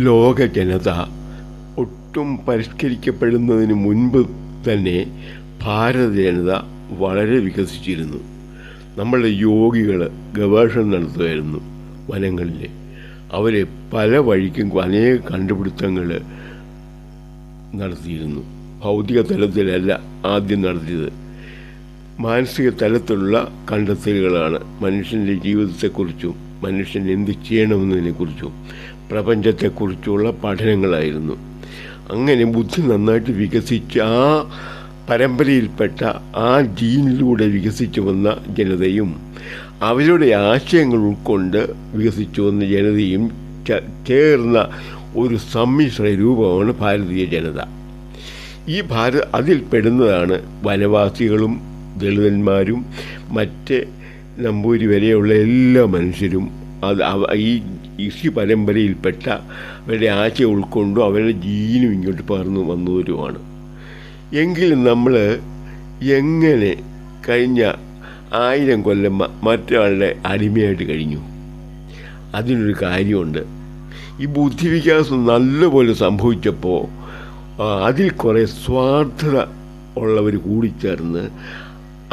ലോക ജനത ഒട്ടും പരിഷ്കരിക്കപ്പെടുന്നതിന് മുൻപ് തന്നെ ഭാരത ജനത വളരെ വികസിച്ചിരുന്നു. നമ്മളുടെ യോഗികൾ ഗവേഷണം നടത്തുമായിരുന്നു വനങ്ങളിൽ. അവർ പല വഴിക്കും അനേക കണ്ടുപിടുത്തങ്ങൾ നടത്തിയിരുന്നു. ഭൗതിക തലത്തിലല്ല ആദ്യം നടത്തിയത്, മാനസിക തലത്തിലുള്ള കണ്ടെത്തലുകളാണ്. മനുഷ്യൻ്റെ ജീവിതത്തെക്കുറിച്ചും മനുഷ്യൻ എന്ത് ചെയ്യണമെന്നതിനെക്കുറിച്ചും പ്രപഞ്ചത്തെക്കുറിച്ചുള്ള പഠനങ്ങളായിരുന്നു. അങ്ങനെ ബുദ്ധി നന്നായിട്ട് വികസിച്ച് ആ പരമ്പരയിൽപ്പെട്ട ആ ജീനിലൂടെ വികസിച്ചു വന്ന ജനതയും അവരുടെ ആശയങ്ങൾ ഉൾക്കൊണ്ട് വികസിച്ചു വന്ന ജനതയും ചേർന്ന ഒരു സമ്മിശ്ര രൂപമാണ് ഭാരതീയ ജനത. ഈ അതിൽ പെടുന്നതാണ് വനവാസികളും ദളിതന്മാരും മറ്റ് നമ്പൂരി വരെയുള്ള എല്ലാ മനുഷ്യരും. ഈ ഋഷി പരമ്പരയിൽപ്പെട്ട അവരുടെ ആശയം ഉൾക്കൊണ്ടും അവരുടെ ജീനും ഇങ്ങോട്ട് പകർന്നു വന്നവരുമാണ്. എങ്കിലും നമ്മൾ എങ്ങനെ കഴിഞ്ഞ 1000 കൊല്ലം മറ്റൊരാളുടെ അടിമയായിട്ട് കഴിഞ്ഞു? അതിനൊരു കാര്യമുണ്ട്. ഈ ബുദ്ധിവികാസം നല്ലപോലെ സംഭവിച്ചപ്പോൾ അതിൽ കുറേ സ്വാർത്ഥത ഉള്ളവർ കൂടിച്ചേർന്ന്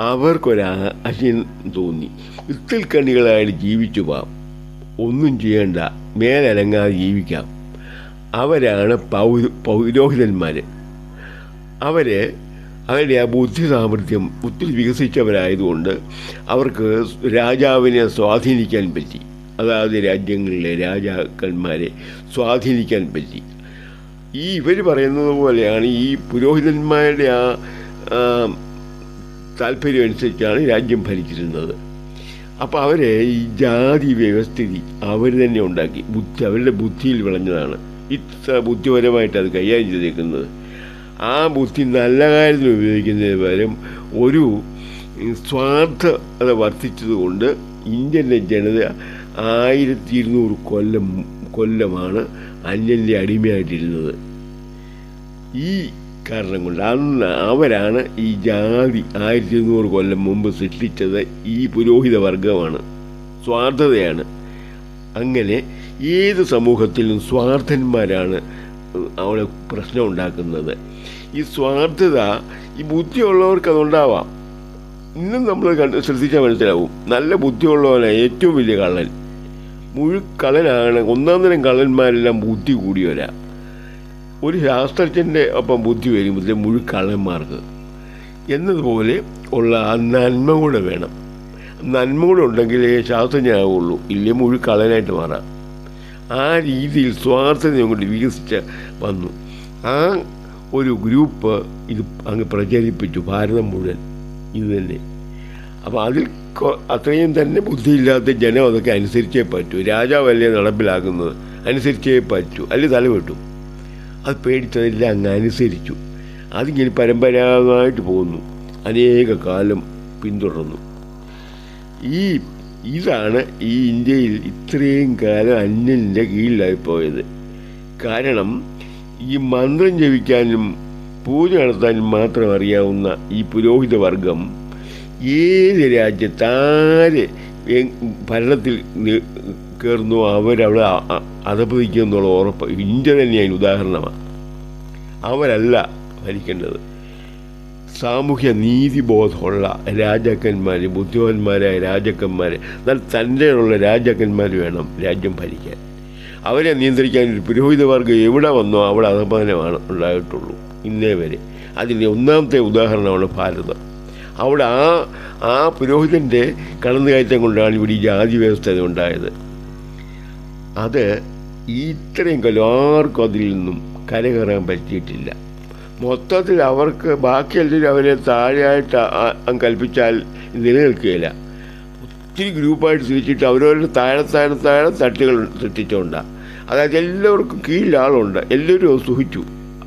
അവർക്കൊരാശയം തോന്നി. ഇത്തിൽ കണ്ണികളായിട്ട് ജീവിച്ചു പോവാം, ഒന്നും ചെയ്യേണ്ട, മേലനങ്ങാതെ ജീവിക്കാം. അവരാണ് പൗരോഹിതന്മാർ. അവരുടെ ആ ബുദ്ധി സാമർഥ്യം ഒത്തിരി വികസിച്ചവരായതുകൊണ്ട് അവർക്ക് രാജാവിനെ സ്വാധീനിക്കാൻ പറ്റി. അതായത് രാജ്യങ്ങളിലെ രാജാക്കന്മാരെ സ്വാധീനിക്കാൻ പറ്റി. ഇവർ പറയുന്നത് പോലെയാണ് ഈ പുരോഹിതന്മാരുടെ ആ താല്പര്യം അനുസരിച്ചാണ് രാജ്യം ഭരിച്ചിരുന്നത്. അപ്പോൾ അവരെ ഈ ജാതി വ്യവസ്ഥിതി അവർ തന്നെ ഉണ്ടാക്കി. അവരുടെ ബുദ്ധിയിൽ വിളഞ്ഞതാണ്. ഇത്ര ബുദ്ധിപരമായിട്ട് അത് കൈകാര്യം ചെയ്തേക്കുന്നത്. ആ ബുദ്ധി നല്ല കാര്യത്തിന് ഉപയോഗിക്കുന്നതിന് പകരം ഒരു സ്വാർത്ഥത വർദ്ധിച്ചതുകൊണ്ട് ഇന്ത്യൻ്റെ ജനത 1200 കൊല്ലമാണ് അന്യൻ്റെ അടിമയായിട്ടിരുന്നത്. ഈ കാരണം കൊണ്ട് അവരാണ് ഈ ജാതി 1200 കൊല്ലം മുമ്പ് സൃഷ്ടിച്ചത്. ഈ പുരോഹിത വർഗമാണ്, സ്വാർത്ഥതയാണ്. അങ്ങനെ ഏത് സമൂഹത്തിലും സ്വാർത്ഥന്മാരാണ് അവിടെ പ്രശ്നം ഉണ്ടാക്കുന്നത്. ഈ സ്വാർത്ഥത ഈ ബുദ്ധിയുള്ളവർക്ക് അതുണ്ടാവാം. ഇന്നും നമ്മൾ ശ്രദ്ധിച്ചാൽ മനസ്സിലാവും, നല്ല ബുദ്ധിയുള്ളവനാണ് ഏറ്റവും വലിയ കള്ളൻ. മുഴുക്കള്ളനാണ്. ഒന്നാം തരം കള്ളന്മാരെല്ലാം ബുദ്ധി കൂടിയവരാ. ഒരു ശാസ്ത്രജ്ഞൻ്റെ ഒപ്പം ബുദ്ധി വരുമ്പോഴത്തെ മുഴുക്കള്ളന്മാർക്ക് എന്നതുപോലെ ഉള്ള ആ നന്മ കൂടെ വേണം. നന്മ കൂടെ ഉണ്ടെങ്കിലേ ശാസ്ത്രജ്ഞനാവുള്ളൂ, ഇല്ലേ മുഴുക്കള്ളനായിട്ട് മാറാം. ആ രീതിയിൽ സ്വാർത്ഥതയും കൊണ്ട് വികസിച്ച് വന്നു. ആ ഒരു ഗ്രൂപ്പ് ഇത് അങ്ങ് പ്രചരിപ്പിച്ചു ഭാരതം മുഴുവൻ ഇത് തന്നെ. അപ്പോൾ അതിൽ അത്രയും തന്നെ ബുദ്ധിയില്ലാത്ത ജനം അതൊക്കെ അനുസരിച്ചേ പറ്റൂ. രാജാവല്ലേ നടപ്പിലാക്കുന്നത്, അനുസരിച്ചേ പറ്റൂ, അല്ലെങ്കിൽ തലവെട്ടും. അത് പേടിച്ചതെല്ലാം അങ്ങ് അനുസരിച്ചു. അതിങ്ങനെ പരമ്പരാഗതമായിട്ട് പോകുന്നു, അനേക കാലം പിന്തുടർന്നു. ഇതാണ് ഈ ഇന്ത്യയിൽ ഇത്രയും കാലം അന്യൻ്റെ കീഴിലായിപ്പോയത്. കാരണം ഈ മന്ത്രം ജപിക്കാനും പൂജ നടത്താനും മാത്രം അറിയാവുന്ന ഈ പുരോഹിത വർഗം ഏത് രാജ്യത്താര് ഭരണത്തിൽ കയറുന്നു അവരവിടെ അധപതിക്കുമെന്നുള്ള ഉറപ്പ്. ഇന്ത്യ തന്നെയാണ് ഉദാഹരണമാണ്. അവരല്ല ഭരിക്കേണ്ടത്. സാമൂഹ്യ നീതിബോധമുള്ള രാജാക്കന്മാർ, ബുദ്ധിമാന്മാരായ രാജാക്കന്മാർ, എന്നാൽ തൻ്റെ ഉള്ള രാജാക്കന്മാർ വേണം രാജ്യം ഭരിക്കാൻ. അവരെ നിയന്ത്രിക്കാൻ ഒരു പുരോഹിത വർഗ്ഗം എവിടെ വന്നോ അവിടെ അധപതനമാണ് ഉണ്ടായിട്ടുള്ളൂ ഇന്നേ വരെ. അതിൻ്റെ ഒന്നാമത്തെ ഉദാഹരണമാണ് ഭാരതം. അവിടെ ആ പുരോഹിതൻ്റെ കടന്നുകയറ്റം കൊണ്ടാണ് ഇവിടെ ഈ ജാതി വ്യവസ്ഥ ഉണ്ടായത്. അത് ഇത്രയും കാലം ആർക്കും അതിൽ നിന്നും കരകയറാൻ പറ്റിയിട്ടില്ല. മൊത്തത്തിൽ അവർക്ക് ബാക്കിയെല്ലാവരും അവരെ താഴെയായിട്ട് കൽപ്പിച്ചാൽ നിലനിൽക്കുകയില്ല. ഒത്തിരി ഗ്രൂപ്പായിട്ട് തിരിച്ചിട്ട് അവരവരുടെ താഴെ തട്ടുകൾ സൃഷ്ടിച്ചുകൊണ്ടാണ്. അതായത് എല്ലാവർക്കും കീഴിലാളുണ്ട്, എല്ലാവരും സുഖിച്ചു.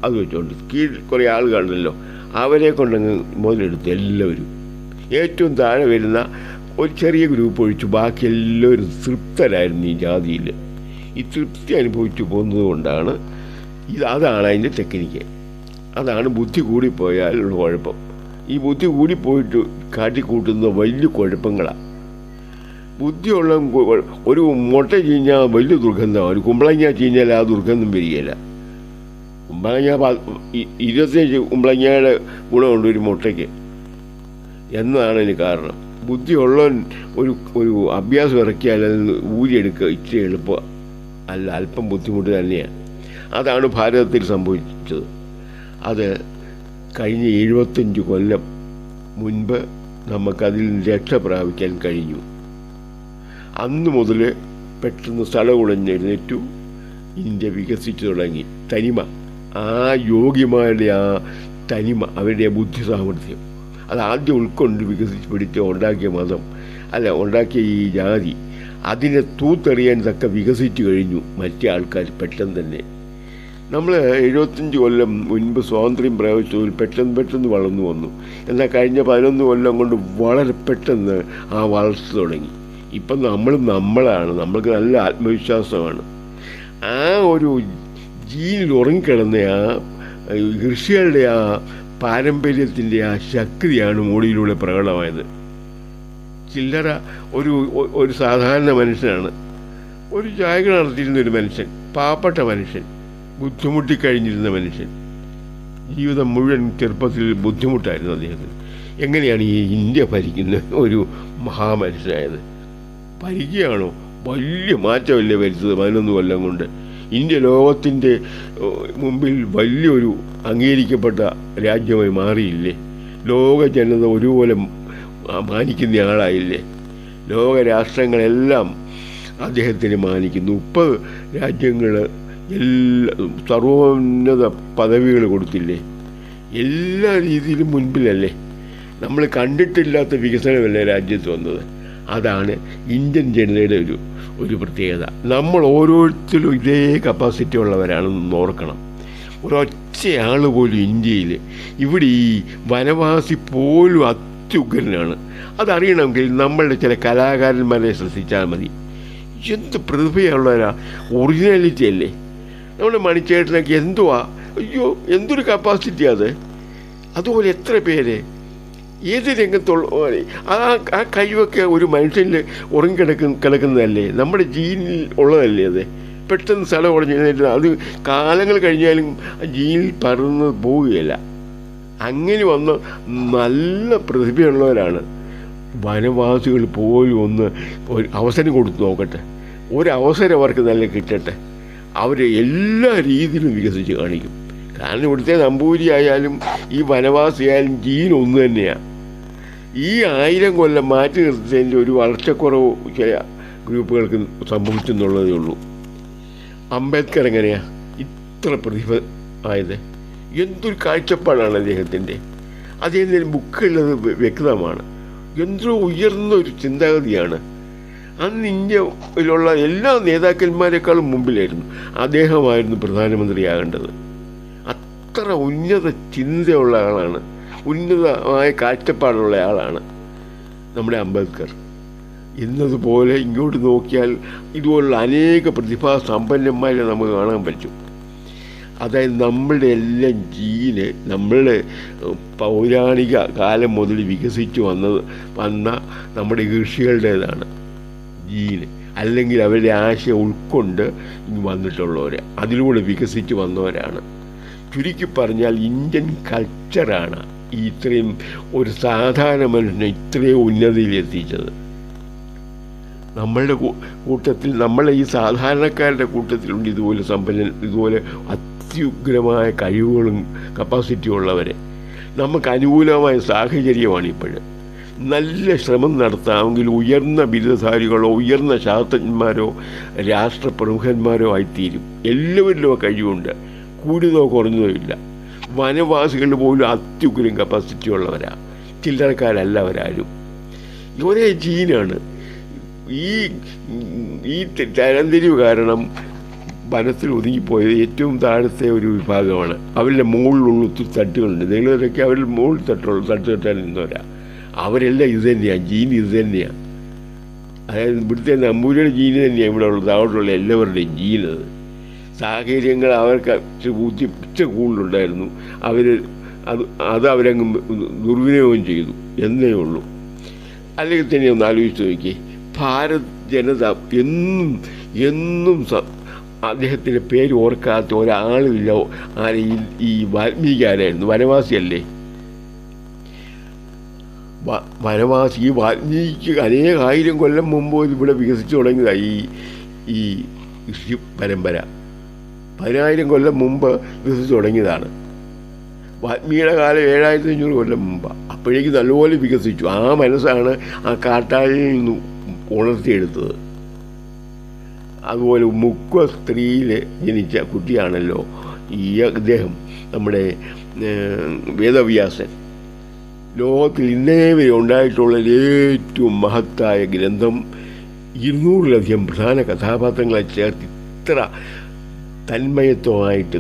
അത് വെച്ചുകൊണ്ട് കീഴിൽ കുറേ ആളുകളുണ്ടല്ലോ, അവരെ കൊണ്ടങ്ങ് മുതലെടുത്ത് എല്ലാവരും. ഏറ്റവും താഴെ വരുന്ന ഒരു ചെറിയ ഗ്രൂപ്പ് ഒഴിച്ചു ബാക്കി എല്ലാവരും തൃപ്തരായിരുന്നു ഈ ജാതിയിൽ. ഈ തൃപ്തി അനുഭവിച്ചു പോകുന്നത് കൊണ്ടാണ് അതാണ് അതിൻ്റെ ടെക്നിക്ക്. അതാണ് ബുദ്ധി കൂടിപ്പോയാലുള്ള കുഴപ്പം. ഈ ബുദ്ധി കൂടിപ്പോയിട്ട് കാട്ടിക്കൂട്ടുന്ന വലിയ കുഴപ്പങ്ങളാണ്. ബുദ്ധിയുള്ള ഒരു മുട്ട ചീഞ്ഞാൽ വലിയ ദുർഗന്ധമാണ്, ഒരു കുമ്പളങ്ങ ചീഞ്ഞാൽ ആ ദുർഗന്ധം വരികയില്ല. കുമ്പളങ്ങ 25 കുമ്പളങ്ങയുടെ ഗുണമുണ്ട് ഒരു മുട്ടയ്ക്ക് എന്നതാണ് ഇതിന് കാരണം. ബുദ്ധിയുള്ളവൻ ഒരു അഭ്യാസം ഇറക്കിയാൽ അതിൽ ഊരിയെടുക്കുക ഇച്ചിരി എളുപ്പം അല്ല, അല്പം ബുദ്ധിമുട്ട് തന്നെയാണ്. അതാണ് ഭാരതത്തിൽ സംഭവിച്ചത്. അത് കഴിഞ്ഞ 75 കൊല്ലം മുൻപ് നമുക്കതിൽ രക്ഷ പ്രാപിക്കാൻ കഴിഞ്ഞു. അന്ന് മുതൽ പെട്ടെന്ന് സ്ഥലകുളഞ്ഞെഴുന്നേറ്റു, ഇന്ത്യ വികസിച്ചു തുടങ്ങി. തനിമ, ആ യോഗ്യമാരുടെ ആ തനിമ, അവരുടെ ബുദ്ധി സാമർഥ്യം, അത് ആദ്യം ഉൾക്കൊണ്ട് വികസിച്ച് പിടിച്ച് ഉണ്ടാക്കിയ മതം ഉണ്ടാക്കിയ ഈ ജാതി, അതിനെ തൂത്തെറിയാൻ തക്ക വികസിച്ചു കഴിഞ്ഞു മറ്റേ ആൾക്കാർ പെട്ടെന്ന് തന്നെ. നമ്മൾ 75 കൊല്ലം മുൻപ് സ്വാതന്ത്ര്യം പ്രാപിച്ചതിൽ പെട്ടെന്ന് വളർന്നു വന്നു. എന്നാൽ കഴിഞ്ഞ 11 കൊല്ലം കൊണ്ട് വളരെ പെട്ടെന്ന് ആ വളർച്ച തുടങ്ങി. ഇപ്പം നമ്മളാണ്, നമ്മൾക്ക് നല്ല ആത്മവിശ്വാസമാണ്. ആ ഒരു ജീനിൽ ഉറങ്ങിക്കിടന്ന ആ ഋഷികളുടെ ആ പാരമ്പര്യത്തിൻ്റെ ആ ശക്തിയാണ് മോഡിയിലൂടെ പ്രകടമായത്. ചില്ലറ ഒരു സാധാരണ മനുഷ്യനാണ്, ഒരു ചായക നടത്തിയിരുന്നൊരു മനുഷ്യൻ, പാവപ്പെട്ട മനുഷ്യൻ, ബുദ്ധിമുട്ടിക്കഴിഞ്ഞിരുന്ന മനുഷ്യൻ. ജീവിതം മുഴുവൻ ചെറുപ്പത്തിൽ ബുദ്ധിമുട്ടായിരുന്നു അദ്ദേഹത്തിന്. എങ്ങനെയാണ് ഈ ഇന്ത്യ ഭരിക്കുന്ന ഒരു മഹാമനുഷ്യനായത്? ഭരിക്കുകയാണോ? വലിയ മാറ്റമല്ലേ വരുത്തത് 11 കൊല്ലം കൊണ്ട്. ഇന്ത്യ ലോകത്തിൻ്റെ മുമ്പിൽ വലിയൊരു അംഗീകരിക്കപ്പെട്ട രാജ്യമായി മാറിയില്ലേ? ലോക ജനത ഒരുപോലെ മാനിക്കുന്ന ആളായില്ലേ? ലോകരാഷ്ട്രങ്ങളെല്ലാം അദ്ദേഹത്തിന് മാനിക്കുന്നു. 30 രാജ്യങ്ങൾ സർവോന്നത പദവികൾ കൊടുത്തില്ലേ? എല്ലാ രീതിയിലും മുൻപിലല്ലേ? നമ്മൾ കണ്ടിട്ടില്ലാത്ത വികസനമല്ലേ രാജ്യത്ത് വന്നത്? അതാണ് ഇന്ത്യൻ ജനതയുടെ ഒരു പ്രത്യേകത. നമ്മൾ ഓരോരുത്തരും ഇതേ കപ്പാസിറ്റി ഉള്ളവരാണെന്ന് ഓർക്കണം. ഒരൊറ്റയാൾ പോലും ഇന്ത്യയിൽ, ഇവിടെ ഈ വനവാസി പോലും അത്യുഗ്രനാണ്. അതറിയണമെങ്കിൽ നമ്മളുടെ ചില കലാകാരന്മാരെ ശ്രദ്ധിച്ചാൽ മതി. എന്ത് പ്രതിഭയുള്ളവരാ, ഒറിജിനാലിറ്റി അല്ലേ? നമ്മുടെ മണിച്ചേട്ടനൊക്കെ അയ്യോ എന്തൊരു കപ്പാസിറ്റി അത്. അതുപോലെ എത്ര പേര് ഏത് രംഗത്തുള്ള ആ കഴിവൊക്കെ ഒരു മനുഷ്യനിൽ കിടക്കുന്നതല്ലേ, നമ്മുടെ ജീനിൽ ഉള്ളതല്ലേ അത്. പെട്ടെന്ന് സ്ഥലം ഉടഞ്ഞിരുന്നിട്ട് അത് കാലങ്ങൾ കഴിഞ്ഞാലും ജീനിൽ പറന്ന് പോവുകയില്ല. അങ്ങനെ വന്ന നല്ല പ്രതിഭയുള്ളവരാണ്. വനവാസികൾ പോലും ഒരു അവസരം കൊടുത്തു നോക്കട്ടെ, ഒരവസരം അവർക്ക് നല്ല കിട്ടട്ടെ, അവർ എല്ലാ രീതിയിലും വികസിച്ച് കാണിക്കും. കാരണം ഇവിടുത്തെ നമ്പൂരി ആയാലും ഈ വനവാസിയായാലും ജീൻ ഒന്ന് തന്നെയാണ്. ഈ 1000 കൊല്ലം മാറ്റി നിർത്തിയതിൻ്റെ ഒരു വളർച്ചക്കുറവ് ചില ഗ്രൂപ്പുകൾക്ക് സംഭവിച്ചെന്നുള്ളതേ ഉള്ളൂ. അംബേദ്കർ എങ്ങനെയാണ് ഇത്ര പ്രതിഭ ആയത്? എന്തൊരു കാഴ്ചപ്പാടാണ് അദ്ദേഹത്തിൻ്റെ. അദ്ദേഹത്തിൻ്റെ ബുക്കുള്ളത് വ്യക്തമാണ്. എന്തോ ഉയർന്ന ഒരു ചിന്താഗതിയാണ്. അന്ന് ഇന്ത്യയിലുള്ള എല്ലാ നേതാക്കന്മാരെക്കാളും മുമ്പിലായിരുന്നു അദ്ദേഹമായിരുന്നു പ്രധാനമന്ത്രിയാകേണ്ടത്. അത്ര ഉന്നത ചിന്തയുള്ള ആളാണ്, ഉന്നതമായ കാഴ്ചപ്പാടുള്ള ആളാണ് നമ്മുടെ അംബേദ്കർ. എന്നതുപോലെ ഇങ്ങോട്ട് നോക്കിയാൽ ഇതുപോലുള്ള അനേക പ്രതിഭാസമ്പന്നന്മാരെ നമുക്ക് കാണാൻ പറ്റും. അതായത് നമ്മളുടെ എല്ലാം ജീന് നമ്മളുടെ പൗരാണിക കാലം മുതൽ വികസിച്ച് വന്ന നമ്മുടെ ഋഷികളുടേതാണ് ജീന്. അല്ലെങ്കിൽ അവരുടെ ആശയം ഉൾക്കൊണ്ട് വന്നിട്ടുള്ളവർ, അതിലൂടെ വികസിച്ച് വന്നവരാണ്. ചുരുക്കി പറഞ്ഞാൽ ഇന്ത്യൻ കൾച്ചറാണ് ഇത്രയും ഒരു സാധാരണ മനുഷ്യനെ ഇത്രയും ഉന്നതിയിലെത്തിച്ചത്. നമ്മളുടെ കൂട്ടത്തിൽ, നമ്മളെ ഈ സാധാരണക്കാരുടെ കൂട്ടത്തിലുണ്ട് ഇതുപോലെ അത്യുഗ്രമായ കഴിവുകളും കപ്പാസിറ്റിയും ഉള്ളവരെ. നമുക്ക് അനുകൂലമായ സാഹചര്യമാണ് ഇപ്പോഴും. നല്ല ശ്രമം നടത്താമെങ്കിൽ ഉയർന്ന ബിരുദധാരികളോ ഉയർന്ന ശാസ്ത്രജ്ഞന്മാരോ രാഷ്ട്രപ്രമുഖന്മാരോ ആയിത്തീരും. എല്ലാവരിലും കഴിവുണ്ട്, കൂടുതലോ കുറഞ്ഞതോ ഇല്ല. വനവാസികൾ പോലും അത്യുഗ്രം കപ്പാസിറ്റി ഉള്ളവരാ, ചില്ലറക്കാരല്ല അവരാരും. ഒരേ ജീനാണ്. ഈ തരംതിരിവ് കാരണം വനത്തിൽ ഒതുങ്ങിപ്പോയത് ഏറ്റവും താഴത്തെ ഒരു വിഭാഗമാണ്. അവരുടെ മുകളിലുള്ള ഒത്തിരി തട്ടുകളുണ്ട്. നിങ്ങളൊക്കെ അവരുടെ മുകളിൽ തട്ടുകെട്ടാൻ നിന്നവരാ. അവരെല്ലാം ഇത് തന്നെയാണ്, ജീൻ ഇത് തന്നെയാണ്. അതായത് ഇവിടുത്തെ നമ്പൂരിയുടെ ജീന് തന്നെയാണ് ഇവിടെ ഉള്ളത്, അവിടെയുള്ള എല്ലാവരുടെയും ജീനത്. സാഹചര്യങ്ങൾ അവർക്ക് ബുദ്ധിപ്പിച്ച കൂടുതലുണ്ടായിരുന്നു. അവരങ്ങ് ദുർവിനിയോഗം ചെയ്തു എന്നേ ഉള്ളൂ. അല്ലെങ്കിൽ തന്നെ ഒന്ന് ആലോചിച്ച് നോക്കി, ഭാരത് ജനത എന്നും എന്നും അദ്ദേഹത്തിൻ്റെ പേര് ഓർക്കാത്ത ഒരാളുമില്ല. ഈ വാൽമീകി ആരായിരുന്നു? വനവാസിയല്ലേ? വനവാസി. ഈ വാൽമീകിക്ക് അനേകായിരം കൊല്ലം മുമ്പ് ഇവിടെ വികസിച്ചു തുടങ്ങിയതായി ഈ ഋഷി പരമ്പര. 10,000 കൊല്ലം മുമ്പ് വികസിച്ചു തുടങ്ങിയതാണ്. വാൽമീകിയുടെ കാലം 7500 കൊല്ലം മുമ്പാണ്. അപ്പോഴേക്ക് നല്ലപോലെ വികസിച്ചു. ആ മനസ്സാണ് ആ കാട്ടാളിൽ നിന്ന് ഉണർത്തിയെടുത്തത്. അതുപോലെ മുക്വ സ്ത്രീയിൽ ജനിച്ച കുട്ടിയാണല്ലോ ഇദ്ദേഹം, നമ്മുടെ വേദവ്യാസൻ. ലോകത്തിൽ ഇന്നേ വരെ ഉണ്ടായിട്ടുള്ള ഏറ്റവും മഹത്തായ ഗ്രന്ഥം. 200-ലധികം പ്രധാന കഥാപാത്രങ്ങളെ ചേർത്ത് ഇത്ര തന്മയത്വമായിട്ട്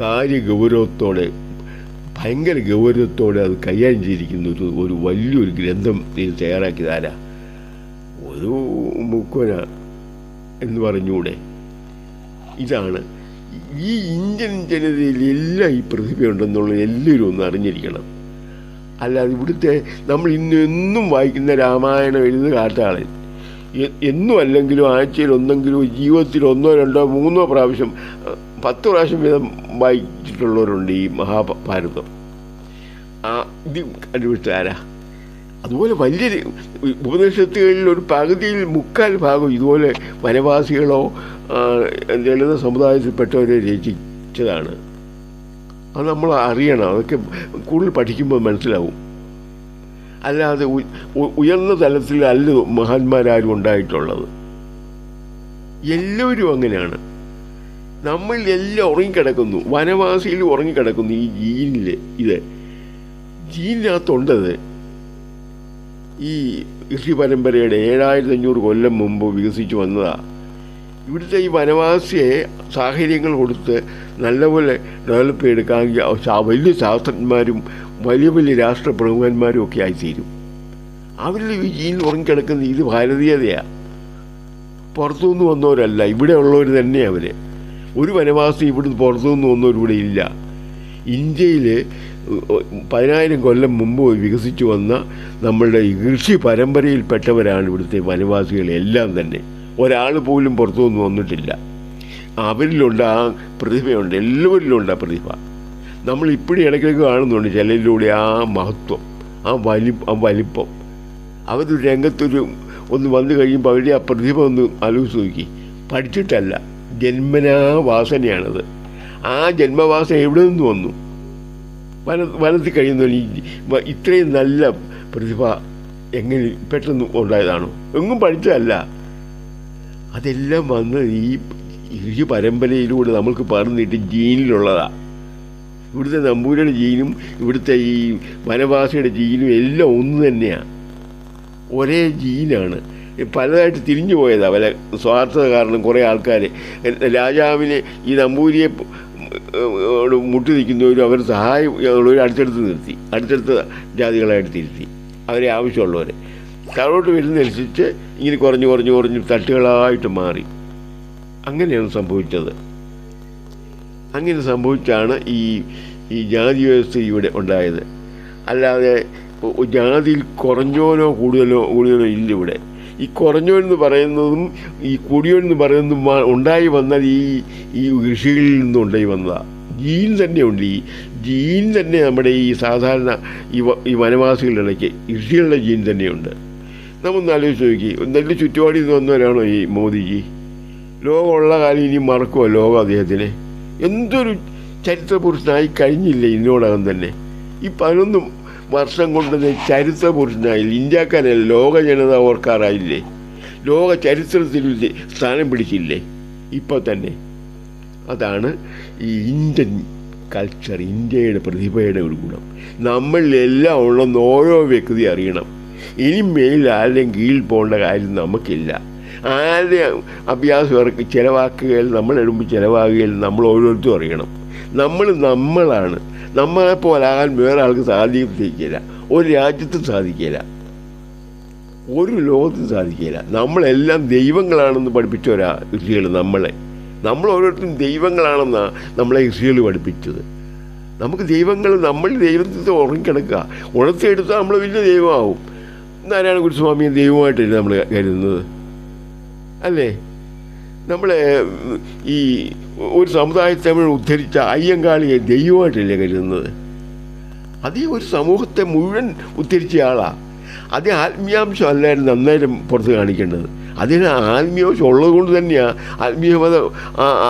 കാര്യഗൗരവത്തോടെ, ഭയങ്കര ഗൗരവത്തോടെ അത് കൈകാര്യം ചെയ്തിരിക്കുന്ന ഒരു വലിയൊരു ഗ്രന്ഥം ഇത് തയ്യാറാക്കിയതാരാ? ഒരു മുക്കുവന എന്ന് പറഞ്ഞൂടെ. ഇതാണ് ഈ ഇന്ത്യൻ ജനതയിൽ എല്ലാം ഈ പ്രതിഭയുണ്ടെന്നുള്ളത് എല്ലാവരും ഒന്ന് അറിഞ്ഞിരിക്കണം. അല്ലാതെ ഇവിടുത്തെ നമ്മൾ എന്നും വായിക്കുന്ന രാമായണം എഴുതുന്ന കാട്ടാളൻ എന്നും അല്ലെങ്കിലും ആഴ്ചയിൽ ഒന്നെങ്കിലും ജീവിതത്തിൽ 1, 2, 3 പ്രാവശ്യം 10 പ്രാവശ്യം വീതം വായിച്ചിട്ടുള്ളവരുണ്ട് ഈ മഹാഭാരതം. ഇത് കണ്ടുപിടിച്ച ആരാ? അതുപോലെ വലിയൊരു ഉപനിഷത്തുകളിൽ ഒരു പകുതിയിൽ 3/4 ഭാഗം ഇതുപോലെ വനവാസികളോ ദളിത് സമുദായത്തിൽപ്പെട്ടവരെ രചിച്ചതാണ്. അത് നമ്മൾ അറിയണം. അതൊക്കെ കൂടുതൽ പഠിക്കുമ്പോൾ മനസ്സിലാവും. അല്ലാതെ ഉയർന്ന തലത്തിൽ അല്ല മഹാന്മാരാരും ഉണ്ടായിട്ടുള്ളത്. എല്ലാവരും അങ്ങനെയാണ്. നമ്മൾ എല്ലാം ഉറങ്ങിക്കിടക്കുന്നു. വനവാസിയിൽ ഉറങ്ങിക്കിടക്കുന്നു ഈ ജീനിൽ. ജീനിനകത്തുണ്ടത് ഈ ഋഷി പരമ്പരയുടെ 7500 കൊല്ലം മുമ്പ് വികസിച്ച് വന്നതാണ്. ഇവിടുത്തെ ഈ വനവാസിയെ സാഹചര്യങ്ങൾ കൊടുത്ത് നല്ലപോലെ ഡെവലപ്പ് ചെയ്തെടുക്കാമെങ്കിൽ വലിയ ശാസ്ത്രജ്ഞന്മാരും വലിയ വലിയ രാഷ്ട്രപ്രമുഖന്മാരും ഒക്കെ ആയിത്തീരും. അവരിൽ ഈ ജീൻ ഉറങ്ങിക്കിടക്കുന്ന ഇത് ഭാരതീയതയാണ്. പുറത്തുനിന്ന് വന്നവരല്ല, ഇവിടെ ഉള്ളവർ തന്നെ. അവർ ഒരു വനവാസി ഇവിടുന്ന് പുറത്തുനിന്ന് വന്നവരിവിടെ ഇല്ല. ഇന്ത്യയിൽ 10,000 കൊല്ലം മുമ്പ് വികസിച്ചു വന്ന നമ്മളുടെ ഋഷി പരമ്പരയിൽപ്പെട്ടവരാണ് ഇവിടുത്തെ വനവാസികളെല്ലാം തന്നെ. ഒരാൾ പോലും പുറത്തുനിന്ന് വന്നിട്ടില്ല. അവരിലുണ്ട് ആ പ്രതിഭയുണ്ട്, എല്ലാവരിലുണ്ട് ആ പ്രതിഭ. നമ്മളിപ്പോഴും ഇടയ്ക്കിടയ്ക്ക് കാണുന്നുണ്ട് ചിലരിലൂടെ ആ മഹത്വം, ആ വലിപ്പം. അവർ രംഗത്തൊരു ഒന്ന് വന്നു കഴിയുമ്പോൾ അവരുടെ ആ പ്രതിഭ ഒന്ന് ആലോചിച്ച് നോക്കി. പഠിച്ചിട്ടല്ല, ജന്മനാ വാസനയാണത്. ആ ജന്മവാസന എവിടെ നിന്ന് വന്നു? വനത്തിൽ കഴിയുന്നവർ ഇത്രയും നല്ല പ്രതിഭ എങ്ങനെ പെട്ടെന്ന് ഉണ്ടായതാണോ? എങ്ങും പഠിച്ചതല്ല. അതെല്ലാം വന്ന് ഈ പരമ്പരയിലൂടെ നമ്മൾക്ക് പറഞ്ഞിട്ട് ജീനിലുള്ളതാണ്. ഇവിടുത്തെ നമ്പൂരിയുടെ ജീനും ഇവിടുത്തെ ഈ വനവാസിയുടെ ജീനും എല്ലാം ഒന്ന് തന്നെയാണ്, ഒരേ ജീനാണ്. പലതായിട്ട് തിരിഞ്ഞു പോയതാണ്. പല സ്വാർത്ഥത കാരണം കുറേ ആൾക്കാർ രാജാവിനെ ഈ നമ്പൂരിയെ മുട്ടി നിൽക്കുന്നവരും അവർ സഹായം ഉള്ളവർ അടുത്തടുത്ത ജാതികളായിട്ട് തിരുത്തി അവരെ ആവശ്യമുള്ളവരെ താഴോട്ട് വരുന്നതനുസരിച്ച് ഇങ്ങനെ കുറഞ്ഞ് തട്ടുകളായിട്ട് മാറി. അങ്ങനെയാണ് സംഭവിച്ചത്. അങ്ങനെ സംഭവിച്ചാണ് ഈ ജാതി വ്യവസ്ഥ ഇവിടെ ഉണ്ടായത്. അല്ലാതെ ജാതിയിൽ കുറഞ്ഞോനോ കൂടുതലോ ഇല്ല ഇവിടെ. ഈ കുറഞ്ഞോനെന്ന് പറയുന്നതും ഈ കൂടിയോനെന്ന് പറയുന്നതും ഉണ്ടായി വന്നാൽ ഈ ഋഷികളിൽ നിന്നും ഉണ്ടായി വന്നതാണ്. ജീൻ തന്നെയുണ്ട്. ഈ ജീൻ തന്നെ നമ്മുടെ ഈ സാധാരണ ഈ വനവാസികളുടെ ഇടയ്ക്ക് ഋഷികളുടെ ജീൻ തന്നെയുണ്ട്. നമ്മൊന്ന് ആലോചിച്ച് നോക്കി. നല്ല ചുറ്റുപാടിൽ നിന്ന് വന്നവരാണോ ഈ മോദിജി? ലോകമുള്ള കാലം ഇനി മറക്കുമോ ലോകം അദ്ദേഹത്തിനെ? എന്തൊരു ചരിത്ര പുരുഷനായി കഴിഞ്ഞില്ലേ ഇതിനോടകം തന്നെ. ഈ 11 വർഷം കൊണ്ട് ചരിത്ര പുരുഷനായില്ല. ഇന്ത്യക്കാരല്ല, ലോക ജനത ഓർക്കാറായില്ലേ? ലോക ചരിത്രത്തിൽ സ്ഥാനം പിടിച്ചില്ലേ ഇപ്പം തന്നെ? അതാണ് ഈ ഇന്ത്യൻ കൾച്ചർ, ഇന്ത്യയുടെ പ്രതിഭയുടെ ഒരു ഗുണം. നമ്മളിലെല്ലാം ഉള്ളെന്ന് ഓരോ വ്യക്തി അറിയണം. ഇനി മേലിൽ ആരുടെയും കീഴിൽ പോകേണ്ട കാര്യം നമുക്കില്ല. ആരുടെ അഭ്യാസം ഇറക്കി ചിലവാക്കുകയിൽ നമ്മളെടുമ്പോൾ ചിലവാകുകയിൽ നമ്മൾ ഓരോരുത്തരും അറിയണം. നമ്മളാണ്. നമ്മളെപ്പോലാകാൻ വേറെ ആൾക്ക് സാധിക്കില്ല. ഒരു രാജ്യത്തും സാധിക്കില്ല, ഒരു ലോകത്തും സാധിക്കില്ല. നമ്മളെല്ലാം ദൈവങ്ങളാണെന്ന് പഠിപ്പിച്ചവരാ ഋഷികൾ നമ്മൾ ഓരോരുത്തരും ദൈവങ്ങളാണെന്നാണ് നമ്മളെ ഋഷികൾ പഠിപ്പിച്ചത്. നമുക്ക് ദൈവങ്ങൾ, നമ്മൾ ദൈവത്തിൽ ഉറങ്ങിക്കിടക്കുക. ഉണർത്തിയെടുത്താൽ നമ്മൾ വലിയ ദൈവമാവും. നാരായണ ഗുരുസ്വാമിയെ ദൈവമായിട്ടല്ലേ നമ്മൾ കരുതുന്നത്? അല്ലേ? നമ്മൾ ഈ ഒരു സമുദായത്തെ നമ്മൾ ഉദ്ധരിച്ച അയ്യങ്കാളിയെ ദൈവമായിട്ടല്ലേ കരുതുന്നത്? അതേ ഒരു സമൂഹത്തെ മുഴുവൻ ഉദ്ധരിച്ച ആളാണ്. അതേ ആത്മീയാംശം അല്ലായിരുന്നു അന്നേരം പുറത്ത് കാണിക്കേണ്ടത്. അതിന് ആത്മീയാംശം ഉള്ളതുകൊണ്ട് തന്നെയാണ്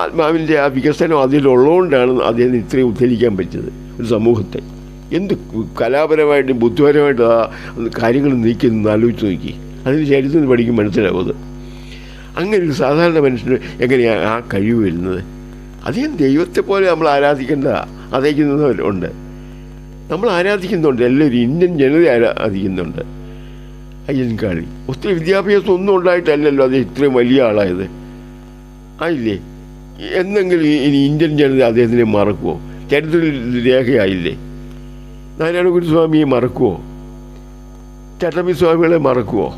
ആത്മാവിൻ്റെ ആ വികസനം അതിലുള്ളതുകൊണ്ടാണ് അദ്ദേഹം ഇത്രയും ഉദ്ധരിക്കാൻ പറ്റിയത് ഒരു സമൂഹത്തെ. എന്ത് കലാപരമായിട്ടും ബുദ്ധിപരമായിട്ടും ആ കാര്യങ്ങൾ നീക്കി ആലോചിച്ച് നോക്കി. അതിന് ചരിത്രത്തിൽ പഠിക്കും മനസ്സിലാവുന്നത്. അങ്ങനെ ഒരു സാധാരണ മനുഷ്യന് എങ്ങനെയാണ് ആ കഴിവ് വരുന്നത്? അദ്ദേഹം ദൈവത്തെ പോലെ നമ്മൾ ആരാധിക്കേണ്ടതാണ്. ആരാധിക്കുന്നവരുണ്ട്, നമ്മൾ ആരാധിക്കുന്നുണ്ട്. എല്ലാവരും ഇന്ത്യൻ ജനത ആരാധിക്കുന്നുണ്ട് അയ്യൻകാളി. ഒത്തിരി വിദ്യാഭ്യാസം ഒന്നും ഉണ്ടായിട്ടല്ലല്ലോ അദ്ദേഹം ഇത്രയും വലിയ ആളായത്. ആയില്ലേ? എന്നെങ്കിലും ഇനി ഇന്ത്യൻ ജനത അദ്ദേഹത്തിനെ മറക്കുമോ? ചരിത്രത്തിൽ രേഖയായില്ലേ? നാരായണ ഗുരുസ്വാമിയെ മറക്കുമോ? ചട്ടമ്പി സ്വാമികളെ മറക്കുമോ?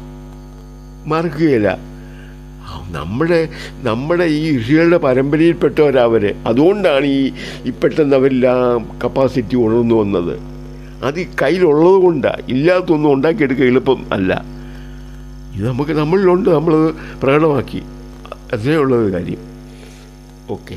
മറക്കുകയില്ല. നമ്മുടെ ഈ ഋഷികളുടെ പരമ്പരയിൽപ്പെട്ടവരവർ. അതുകൊണ്ടാണ് ഈ പെട്ടെന്ന് അവരെല്ലാം കപ്പാസിറ്റി ഉണർന്നു വന്നത്. അത് ഈ കയ്യിലുള്ളത് കൊണ്ടാണ്. ഇല്ലാത്തൊന്നും ഉണ്ടാക്കിയെടുക്കുക എളുപ്പം അല്ല. ഇത് നമ്മളിലുണ്ട്, നമ്മളത് പ്രകടമാക്കി. അതേ ഉള്ളത് കാര്യം. ഓക്കെ.